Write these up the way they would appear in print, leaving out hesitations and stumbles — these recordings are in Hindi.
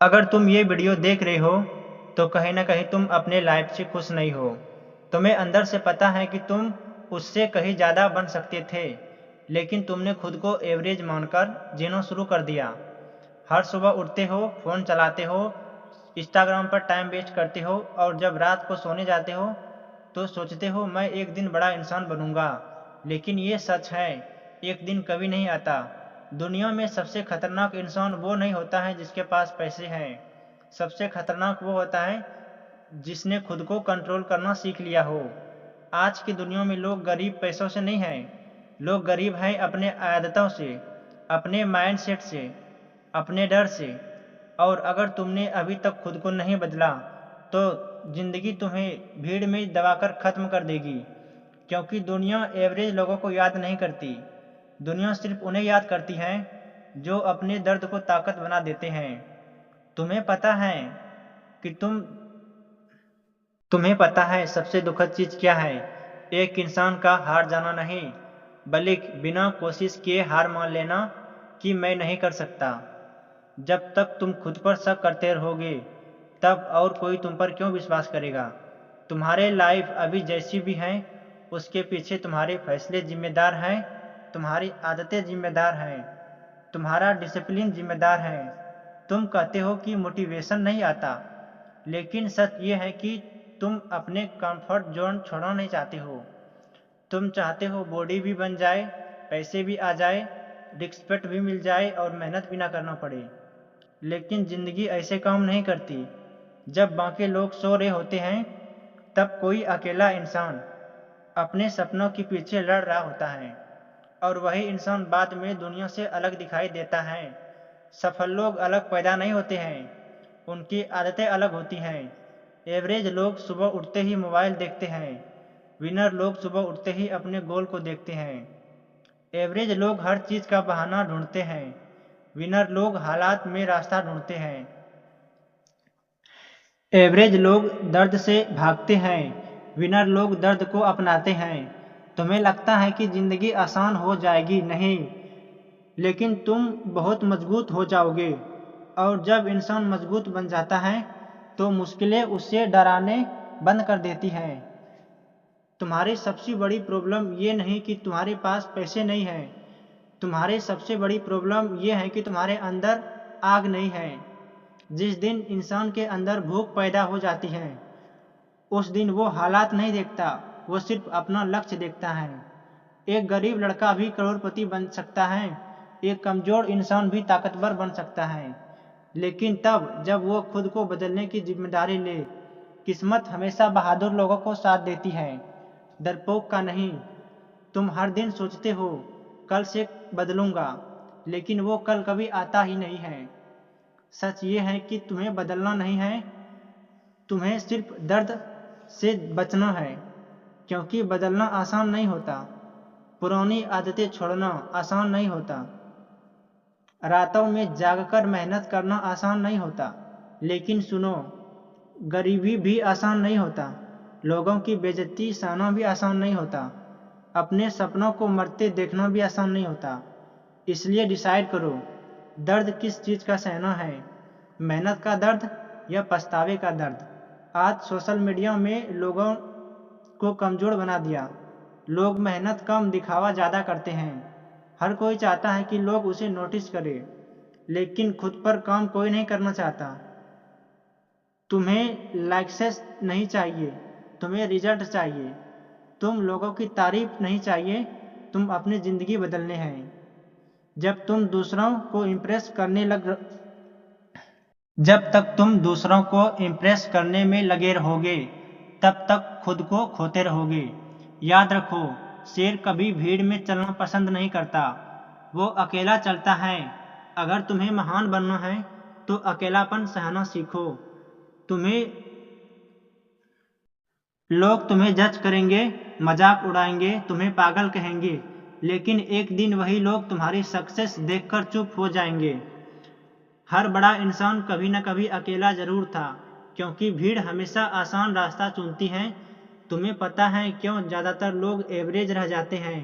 अगर तुम ये वीडियो देख रहे हो तो कहीं ना कहीं तुम अपने लाइफ से खुश नहीं हो। तुम्हें अंदर से पता है कि तुम उससे कहीं ज़्यादा बन सकते थे, लेकिन तुमने खुद को एवरेज मानकर जीना शुरू कर दिया। हर सुबह उठते हो, फ़ोन चलाते हो, इंस्टाग्राम पर टाइम वेस्ट करते हो और जब रात को सोने जाते हो तो सोचते हो मैं एक दिन बड़ा इंसान बनूंगा। लेकिन ये सच है, एक दिन कभी नहीं आता। दुनिया में सबसे खतरनाक इंसान वो नहीं होता है जिसके पास पैसे हैं। सबसे खतरनाक वो होता है जिसने खुद को कंट्रोल करना सीख लिया हो। आज की दुनिया में लोग गरीब पैसों से नहीं हैं, लोग गरीब हैं अपने आदतों से, अपने माइंडसेट से, अपने डर से। और अगर तुमने अभी तक खुद को नहीं बदला तो जिंदगी तुम्हें भीड़ में दबाकर खत्म कर देगी। क्योंकि दुनिया एवरेज लोगों को याद नहीं करती, दुनिया सिर्फ उन्हें याद करती है जो अपने दर्द को ताकत बना देते हैं। तुम्हें पता है कि तुम्हें पता है सबसे दुखद चीज क्या है? एक इंसान का हार जाना नहीं, बल्कि बिना कोशिश किए हार मान लेना कि मैं नहीं कर सकता। जब तक तुम खुद पर शक करते रहोगे तब और कोई तुम पर क्यों विश्वास करेगा? तुम्हारे लाइफ अभी जैसी भी हैं उसके पीछे तुम्हारे फैसले जिम्मेदार हैं, तुम्हारी आदतें जिम्मेदार हैं, तुम्हारा डिसिप्लिन जिम्मेदार है। तुम कहते हो कि मोटिवेशन नहीं आता, लेकिन सच ये है कि तुम अपने कंफर्ट जोन छोड़ना नहीं चाहते हो। तुम चाहते हो बॉडी भी बन जाए, पैसे भी आ जाए, रिस्पेक्ट भी मिल जाए और मेहनत भी ना करना पड़े। लेकिन ज़िंदगी ऐसे काम नहीं करती। जब बाकी लोग सो रहे होते हैं तब कोई अकेला इंसान अपने सपनों के पीछे लड़ रहा होता है, और वही इंसान बाद में दुनिया से अलग दिखाई देता है। सफल लोग अलग पैदा नहीं होते हैं, उनकी आदतें अलग होती हैं। एवरेज लोग सुबह उठते ही मोबाइल देखते हैं, विनर लोग सुबह उठते ही अपने गोल को देखते हैं। एवरेज लोग हर चीज़ का बहाना ढूंढते हैं, विनर लोग हालात में रास्ता ढूंढते हैं। एवरेज लोग दर्द से भागते हैं, विनर लोग दर्द को अपनाते हैं। तुम्हें लगता है कि ज़िंदगी आसान हो जाएगी, नहीं, लेकिन तुम बहुत मजबूत हो जाओगे। और जब इंसान मजबूत बन जाता है तो मुश्किलें उससे डराने बंद कर देती हैं। तुम्हारी सबसे बड़ी प्रॉब्लम ये नहीं कि तुम्हारे पास पैसे नहीं हैं, तुम्हारी सबसे बड़ी प्रॉब्लम ये है कि तुम्हारे अंदर आग नहीं है। जिस दिन इंसान के अंदर भूख पैदा हो जाती है उस दिन वो हालात नहीं देखता, वो सिर्फ अपना लक्ष्य देखता है। एक गरीब लड़का भी करोड़पति बन सकता है, एक कमजोर इंसान भी ताकतवर बन सकता है, लेकिन तब जब वो खुद को बदलने की जिम्मेदारी ले। किस्मत हमेशा बहादुर लोगों को साथ देती है, डरपोक का नहीं। तुम हर दिन सोचते हो कल से बदलूंगा, लेकिन वो कल कभी आता ही नहीं है। सच ये है कि तुम्हें बदलना नहीं है, तुम्हें सिर्फ दर्द से बचना है। क्योंकि बदलना आसान नहीं होता, पुरानी आदतें छोड़ना आसान नहीं होता, रातों में जागकर मेहनत करना आसान नहीं होता। लेकिन सुनो, गरीबी भी आसान नहीं होता, लोगों की बेइज्जती सहना भी आसान नहीं होता, अपने सपनों को मरते देखना भी आसान नहीं होता। इसलिए डिसाइड करो, दर्द किस चीज़ का सहना है, मेहनत का दर्द या पछतावे का दर्द। आज सोशल मीडिया में लोगों को कमज़ोर बना दिया। लोग मेहनत कम दिखावा ज़्यादा करते हैं। हर कोई चाहता है कि लोग उसे नोटिस करें, लेकिन खुद पर काम कोई नहीं करना चाहता। तुम्हें लाइक्सेस नहीं चाहिए, तुम्हें रिजल्ट चाहिए। तुम लोगों की तारीफ नहीं चाहिए, तुम अपनी ज़िंदगी बदलने हैं। जब तुम दूसरों को इम्प्रेस करने लग जब तक तुम दूसरों को इम्प्रेस करने में लगे रहोगे तब तक खुद को खोते रहोगे। याद रखो, शेर कभी भीड़ में चलना पसंद नहीं करता, वो अकेला चलता है। अगर तुम्हें महान बनना है तो अकेलापन सहना सीखो। तुम्हें लोग तुम्हें जज करेंगे, मजाक उड़ाएंगे, तुम्हें पागल कहेंगे, लेकिन एक दिन वही लोग तुम्हारी सक्सेस देखकर चुप हो जाएंगे। हर बड़ा इंसान कभी न कभी अकेला जरूर था, क्योंकि भीड़ हमेशा आसान रास्ता चुनती है। तुम्हें पता है क्यों ज़्यादातर लोग एवरेज रह जाते हैं?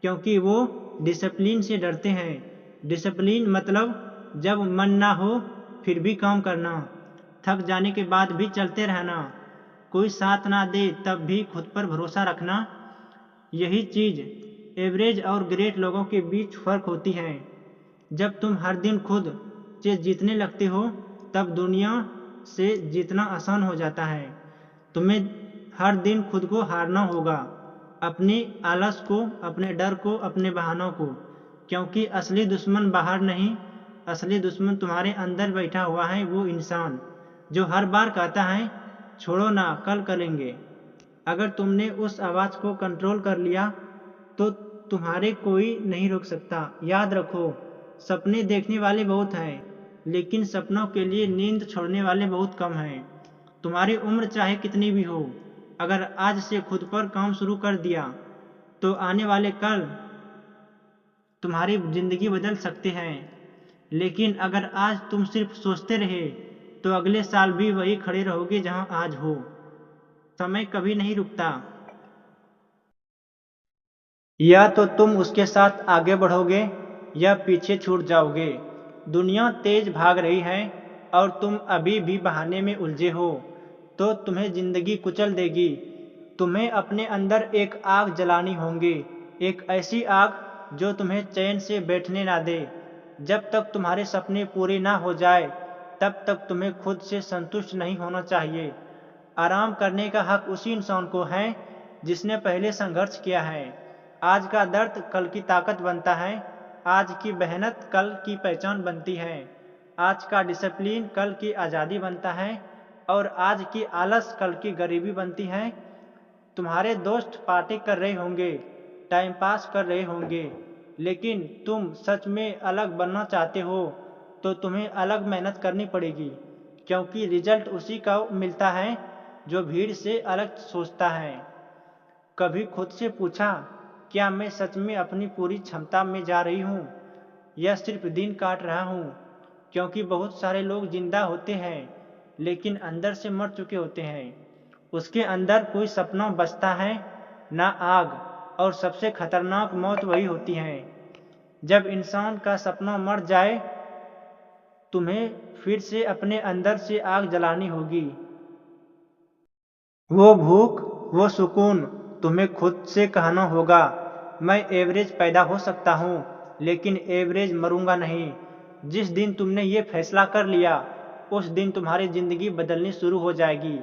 क्योंकि वो डिसिप्लिन से डरते हैं। डिसिप्लिन मतलब जब मन ना हो फिर भी काम करना, थक जाने के बाद भी चलते रहना, कोई साथ ना दे तब भी खुद पर भरोसा रखना, यही चीज़ एवरेज और ग्रेट लोगों के बीच फ़र्क होती है। जब तुम हर दिन खुद से जीतने लगते हो तब दुनिया से जीतना आसान हो जाता है। तुम्हें हर दिन खुद को हारना होगा, अपने आलस को, अपने डर को, अपने बहानों को, क्योंकि असली दुश्मन बाहर नहीं, असली दुश्मन तुम्हारे अंदर बैठा हुआ है, वो इंसान जो हर बार कहता है छोड़ो ना, कल करेंगे। अगर तुमने उस आवाज़ को कंट्रोल कर लिया तो तुम्हारे कोई नहीं रोक सकता। याद रखो, सपने देखने वाले बहुत हैं, लेकिन सपनों के लिए नींद छोड़ने वाले बहुत कम हैं। तुम्हारी उम्र चाहे कितनी भी हो, अगर आज से खुद पर काम शुरू कर दिया तो आने वाले कल तुम्हारी जिंदगी बदल सकते हैं। लेकिन अगर आज तुम सिर्फ सोचते रहे तो अगले साल भी वही खड़े रहोगे जहां आज हो। समय कभी नहीं रुकता, या तो तुम उसके साथ आगे बढ़ोगे या पीछे छूट जाओगे। दुनिया तेज भाग रही है और तुम अभी भी बहाने में उलझे हो तो तुम्हें जिंदगी कुचल देगी। तुम्हें अपने अंदर एक आग जलानी होगी, एक ऐसी आग जो तुम्हें चैन से बैठने ना दे। जब तक तुम्हारे सपने पूरे ना हो जाए तब तक तुम्हें खुद से संतुष्ट नहीं होना चाहिए। आराम करने का हक उसी इंसान को है जिसने पहले संघर्ष किया है। आज का दर्द कल की ताकत बनता है, आज की मेहनत कल की पहचान बनती है, आज का डिसिप्लिन कल की आज़ादी बनता है और आज की आलस कल की गरीबी बनती है। तुम्हारे दोस्त पार्टी कर रहे होंगे, टाइम पास कर रहे होंगे, लेकिन तुम सच में अलग बनना चाहते हो तो तुम्हें अलग मेहनत करनी पड़ेगी, क्योंकि रिजल्ट उसी का मिलता है जो भीड़ से अलग सोचता है। कभी खुद से पूछा, क्या मैं सच में अपनी पूरी क्षमता में जा रही हूँ या सिर्फ दिन काट रहा हूँ? क्योंकि बहुत सारे लोग जिंदा होते हैं लेकिन अंदर से मर चुके होते हैं। उसके अंदर कोई सपना बचता है ना आग, और सबसे खतरनाक मौत वही होती है जब इंसान का सपना मर जाए। तुम्हें फिर से अपने अंदर से आग जलानी होगी, वो भूख, वो सुकून। तुम्हें खुद से कहना होगा, मैं एवरेज पैदा हो सकता हूँ लेकिन एवरेज मरूंगा नहीं। जिस दिन तुमने ये फैसला कर लिया उस दिन तुम्हारी ज़िंदगी बदलनी शुरू हो जाएगी।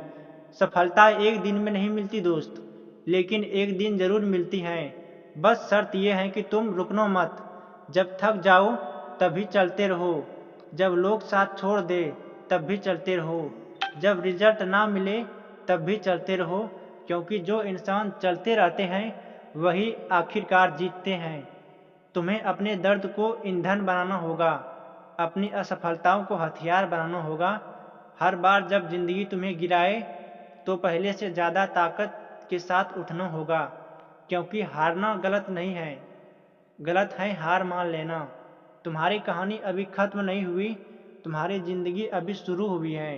सफलता एक दिन में नहीं मिलती दोस्त, लेकिन एक दिन ज़रूर मिलती है। बस शर्त यह है कि तुम रुकना मत। जब थक जाओ तभी चलते रहो, जब लोग साथ छोड़ दे तब भी चलते रहो, जब रिजल्ट ना मिले तब भी चलते रहो, क्योंकि जो इंसान चलते रहते हैं वही आखिरकार जीतते हैं। तुम्हें अपने दर्द को ईंधन बनाना होगा, अपनी असफलताओं को हथियार बनाना होगा। हर बार जब जिंदगी तुम्हें गिराए तो पहले से ज़्यादा ताकत के साथ उठना होगा, क्योंकि हारना गलत नहीं है, गलत है हार मान लेना। तुम्हारी कहानी अभी ख़त्म नहीं हुई, तुम्हारी ज़िंदगी अभी शुरू हुई है।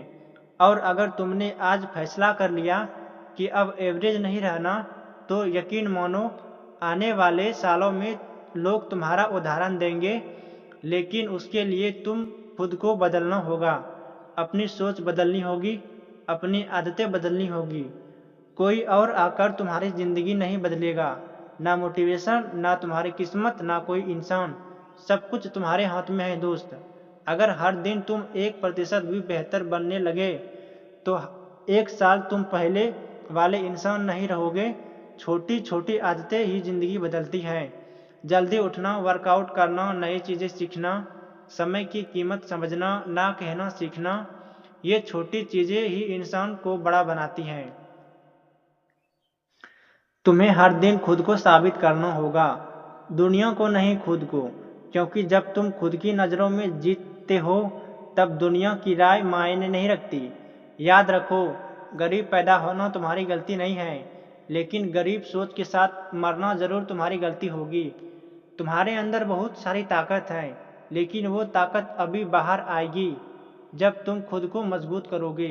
और अगर तुमने आज फैसला कर लिया कि अब एवरेज नहीं रहना तो यकीन मानो आने वाले सालों में लोग तुम्हारा उदाहरण देंगे, लेकिन उसके लिए तुम खुद को बदलना होगा, अपनी सोच बदलनी होगी, अपनी आदतें बदलनी होगी। कोई और आकर तुम्हारी ज़िंदगी नहीं बदलेगा, ना मोटिवेशन, ना तुम्हारी किस्मत, ना कोई इंसान। सब कुछ तुम्हारे हाथ में है दोस्त। अगर हर दिन तुम 1% भी बेहतर बनने लगे तो एक साल तुम पहले वाले इंसान नहीं रहोगे। छोटी छोटी आदतें ही ज़िंदगी बदलती हैं। जल्दी उठना, वर्कआउट करना, नई चीज़ें सीखना, समय की कीमत समझना, ना कहना सीखना, ये छोटी चीज़ें ही इंसान को बड़ा बनाती हैं। तुम्हें हर दिन खुद को साबित करना होगा, दुनिया को नहीं खुद को, क्योंकि जब तुम खुद की नज़रों में जीतते हो तब दुनिया की राय मायने नहीं रखती। याद रखो, गरीब पैदा होना तुम्हारी गलती नहीं है, लेकिन गरीब सोच के साथ मरना ज़रूर तुम्हारी गलती होगी। तुम्हारे अंदर बहुत सारी ताकत है, लेकिन वो ताकत अभी बाहर आएगी जब तुम खुद को मजबूत करोगे।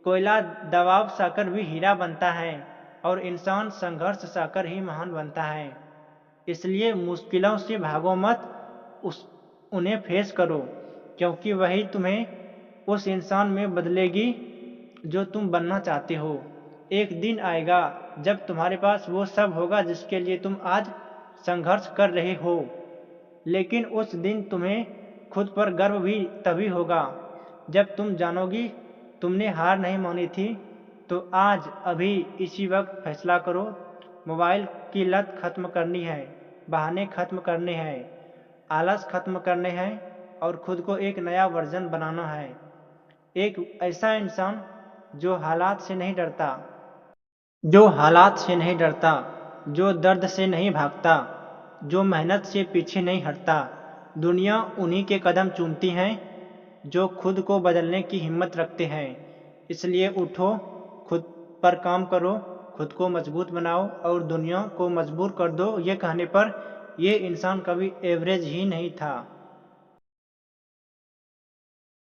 कोयला दबाव सहकर भी हीरा बनता है और इंसान संघर्ष सहकर ही महान बनता है। इसलिए मुश्किलों से भागो मत, उन्हें फेस करो, क्योंकि वही तुम्हें उस इंसान में बदलेगी जो तुम बनना चाहते हो। एक दिन आएगा जब तुम्हारे पास वो सब होगा जिसके लिए तुम आज संघर्ष कर रहे हो, लेकिन उस दिन तुम्हें खुद पर गर्व भी तभी होगा जब तुम जानोगी तुमने हार नहीं मानी थी। तो आज अभी इसी वक्त फैसला करो। मोबाइल की लत खत्म करनी है, बहाने खत्म करने हैं, आलस खत्म करने हैं और खुद को एक नया वर्जन बनाना है। एक ऐसा इंसान जो हालात से नहीं डरता, जो दर्द से नहीं भागता, जो मेहनत से पीछे नहीं हटता। दुनिया उन्हीं के कदम चूमती है जो खुद को बदलने की हिम्मत रखते हैं। इसलिए उठो, खुद पर काम करो, खुद को मजबूत बनाओ और दुनिया को मजबूर कर दो ये कहने पर ये इंसान कभी एवरेज ही नहीं था।